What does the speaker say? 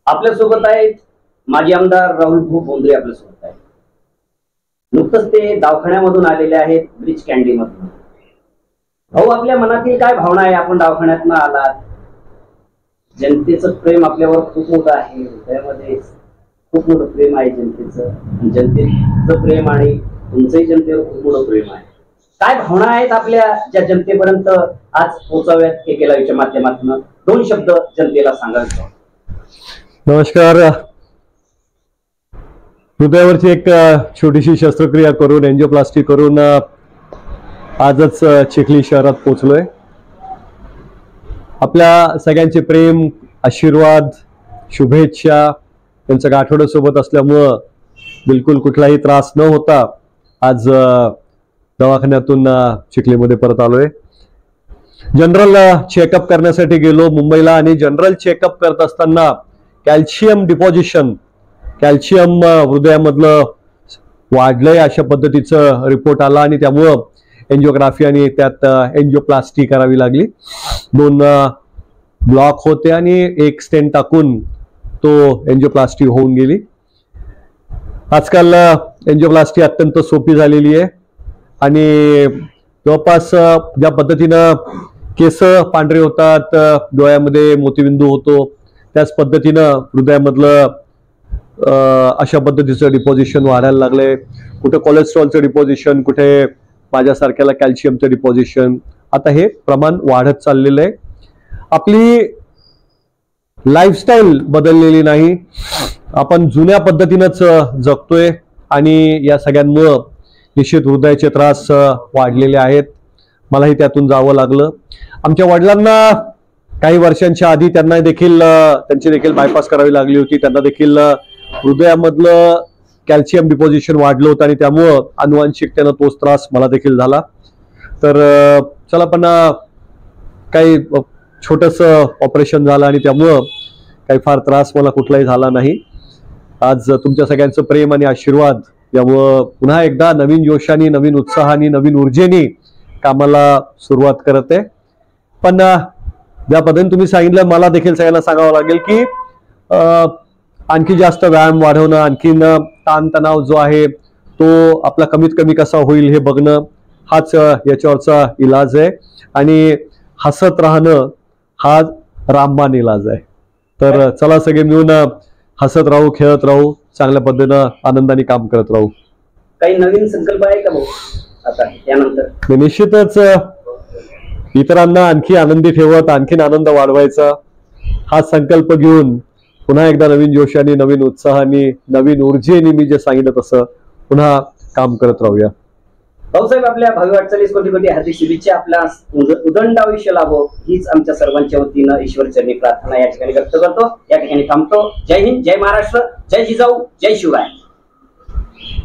आपल्यासोबत आहेत माजी आमदार राहुल भाऊ बोंद्रे आपल्यासोबत आहेत. नुकतंच ते दवाखान्यामधून आलेले आहेत, ब्रिज कॅन्डी मधून. भाऊ, आपल्या मनातील काय भावना आहे? आपण दवाखान्यातनं आलात, जनतेचं प्रेम आपल्यावर खूप मोठं आहे, हृदयामध्ये खूप मोठं प्रेम आहे जनतेचं. जनतेचं प्रेम आणि तुमचंही जनतेवर खूप मोठं प्रेम आहे. काय भावना आहेत आपल्या, ज्या जनतेपर्यंत आज पोहोचाव्यात KK लाईव्हच्या माध्यमातून? 2 शब्द जनतेला सांगायचं. नमस्कार. हृदयावरची एक छोटीशी शस्त्रक्रिया करून, एंजिओप्लास्टी करून आजच चिखली शहरात पोहोचलोय. आपल्या सगळ्यांचे प्रेम, आशीर्वाद, शुभेच्छा यांचं आठवड्यासोबत असल्यामुळं बिलकुल कुठलाही त्रास न होता आज दवाखान्यातून चिखलीमध्ये परत आलोय. जनरल चेकअप करण्यासाठी गेलो मुंबईला आणि जनरल चेकअप करत असताना कॅल्शियम डिपॉझिशन, कॅल्शियम हृदयामधलं वाढलंय अशा पद्धतीचं रिपोर्ट आला आणि त्यामुळं एंजिओग्राफी आणि त्यात एंजिओप्लास्टी करावी लागली. 2 ब्लॉक होते आणि एक स्टेंट टाकून तो एंजिओप्लास्टी होऊन गेली. आजकाल एंजिओप्लास्टी अत्यंत सोपी झालेली आहे आणि जवळपास ज्या पद्धतीनं केस पांढरे होतात, डोळ्यामध्ये मोतीबिंदू होतो, त्याच पद्धतीनं हृदयामधलं अशा पद्धतीचं डिपॉझिशन वाढायला लागलंय. कुठे कोलेस्ट्रॉलचं डिपॉझिशन, कुठे माझ्यासारख्याला कॅल्शियमचं डिपॉझिशन. आता हे प्रमाण वाढत चाललेलं आहे. आपली लाईफस्टाईल बदललेली नाही, आपण जुन्या पद्धतीनंच जगतोय आणि या सगळ्यांमुळं निश्चित हृदयाचे त्रास वाढलेले आहेत. मलाही त्यातून जावं लागलं. आमच्या वडिलांना काही वर्षांच्या आधी त्यांची देखील बायपास करावी लागली होती. त्यांना देखील हृदयामधलं कॅल्शियम डिपॉझिशन वाढलं होतं आणि त्यामुळं अनुवांशिकतेनं तोच त्रास मला देखील झाला. तर चला, पण काही छोटंसं ऑपरेशन झालं आणि त्यामुळं काही फार त्रास मला कुठलाही झाला नाही. आज तुमच्या सगळ्यांचं प्रेम आणि आशीर्वाद यामुळं पुन्हा एकदा नवीन जोशाने, नवीन उत्साहाने, नवीन ऊर्जेने कामाला सुरुवात करत आहे. पण ज्या पद्धतीने तुम्ही सांगितलं, मला देखील सगळ्यांना सांगावं लागेल की आणखी जास्त व्यायाम वाढवणं, आणखीन ताणतणाव जो आहे तो आपला कमीत कमी कसा होईल हे बघणं, हाच याच्यावरचा इलाज आहे. आणि हसत राहणं हा रामबाण इलाज आहे. तर चला, सगळे मिळून हसत राहू, खेळत राहू, चांगल्या पद्धतीनं आनंदाने काम करत राहू. काही नवीन संकल्प आहे का भाऊ आता यानंतर? निश्चितच इतरांना आणखी आनंदी ठेवत, आणखीन आनंद वाढवायचा हा संकल्प घेऊन पुन्हा एकदा नवीन जोशाने, नवीन उत्साहाने, नवीन ऊर्जेने मी जे सांगितलं तसं पुन्हा काम करत राहूया. भाऊसाहेब, आपल्या भावी वाटचालीस कोटी कोटी हार्दिक शुभेच्छा. आपल्या उदंड आयुष्य लाभो हीच आमच्या सर्वांच्या वतीनं ईश्वरचरणी प्रार्थना या ठिकाणी व्यक्त करतो. या ठिकाणी थांबतो. जय हिंद, जय महाराष्ट्र, जय जिजाऊ, जय शिवराय.